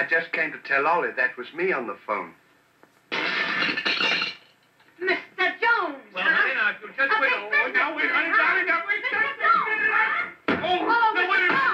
I just came to tell Ollie that was me on the phone. Mr. Jones! Well, honey, now, just wait. Oh, now, wait, honey, darling, now, wait. Oh, no, wait, no, wait, oh!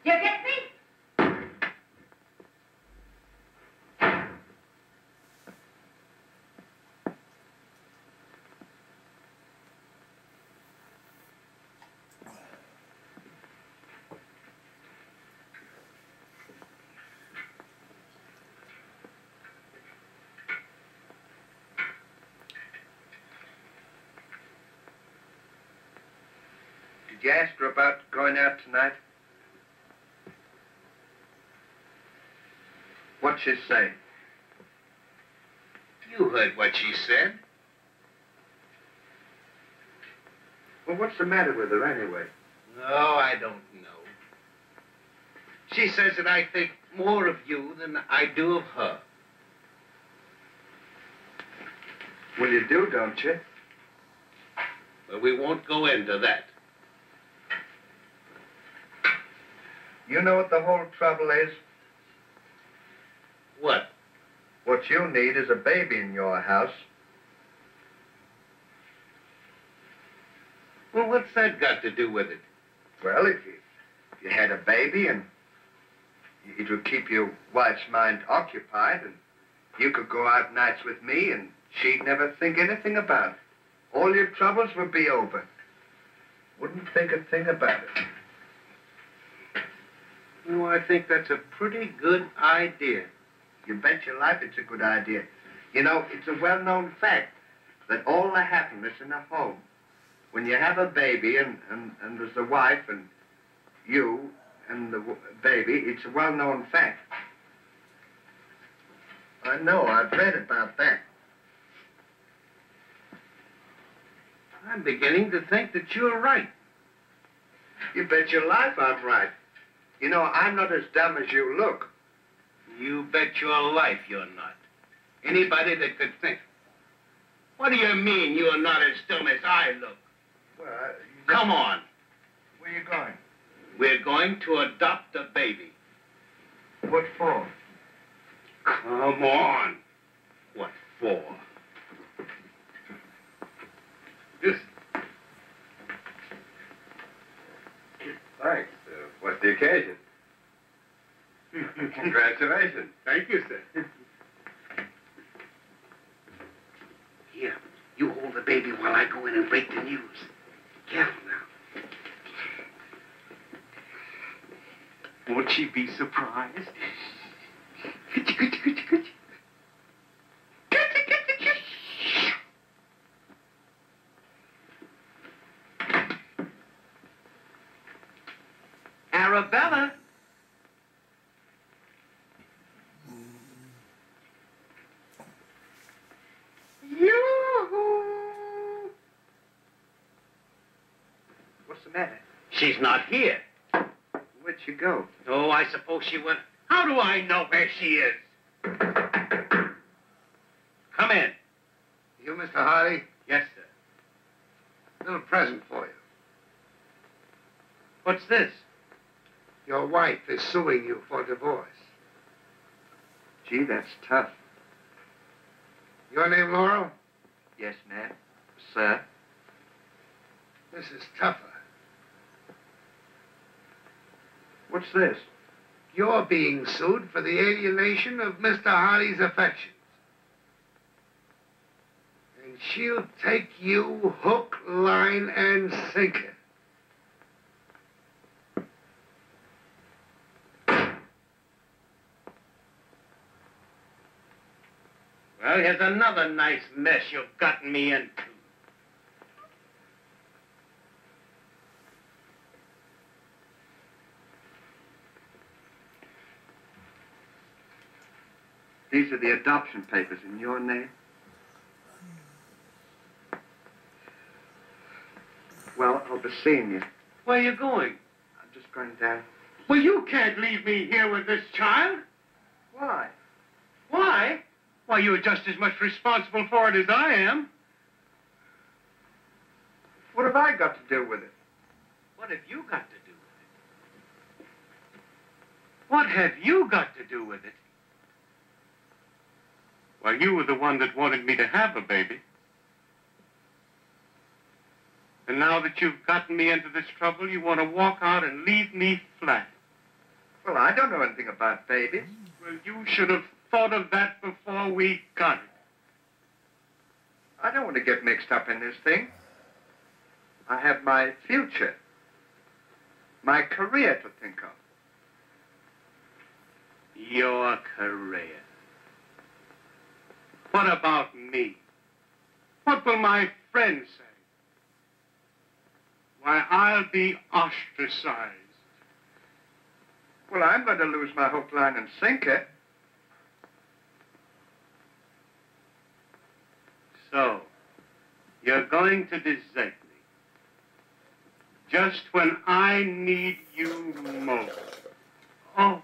Yes, Did you ask her about going out tonight? What'd she say? You heard what she said. Well, what's the matter with her anyway? No, I don't know. She says that I think more of you than I do of her. Well, you do, don't you? But we won't go into that. You know what the whole trouble is? What? What you need is a baby in your house. Well, what's that got to do with it? Well, if you had a baby and it would keep your wife's mind occupied and you could go out nights with me and she'd never think anything about it. All your troubles would be over. Wouldn't think a thing about it. Well, I think that's a pretty good idea. You bet your life it's a good idea. You know, it's a well-known fact that all the happiness in a home, when you have a baby and there's a wife and you and the baby, it's a well-known fact. I know, I've read about that. I'm beginning to think that you're right. You bet your life I'm right. You know, I'm not as dumb as you look. You bet your life you're not. Anybody that could think. What do you mean you're not as dumb as I look? Well, Come on. Where are you going? We're going to adopt a baby. What for? Come on. What for? Yes. Thanks. What's the occasion? Congratulations. Thank you, sir. Here, you hold the baby while I go in and break the news. Careful now. Won't she be surprised? Arabella. Yoo-hoo! What's the matter? She's not here. Where'd she go? Oh, I suppose she went. How do I know where she is? Come in. You, Mr. Hardy? Yes, sir. Little present for you. What's this? Your wife is suing you for divorce. Gee, that's tough. Your name, Laurel? Yes, ma'am. Sir? This is tougher. What's this? You're being sued for the alienation of Mr. Hardy's affections. And she'll take you hook, line, and sinker. Well, here's another nice mess you've gotten me into. These are the adoption papers in your name? Well, I'll be seeing you. Where are you going? I'm just going down. Well, you can't leave me here with this child. Why? Why? Why, you're just as much responsible for it as I am. What have I got to do with it? What have you got to do with it? What have you got to do with it? Well, you were the one that wanted me to have a baby. And now that you've gotten me into this trouble, you want to walk out and leave me flat. Well, I don't know anything about babies. Well, you should have thought of that before we got it. I don't want to get mixed up in this thing. I have my future, my career to think of. Your career. What about me? What will my friends say? Why, I'll be ostracized. Well, I'm going to lose my hook, line, and sinker. So, you're going to desert me. Just when I need you most. Oh.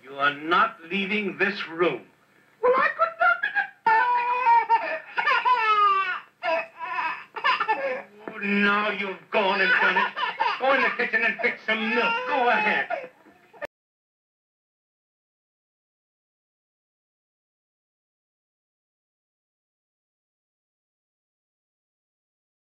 You are not leaving this room. Well, I could Oh, now you've gone and done it. Go in the kitchen and fix some milk. Go ahead.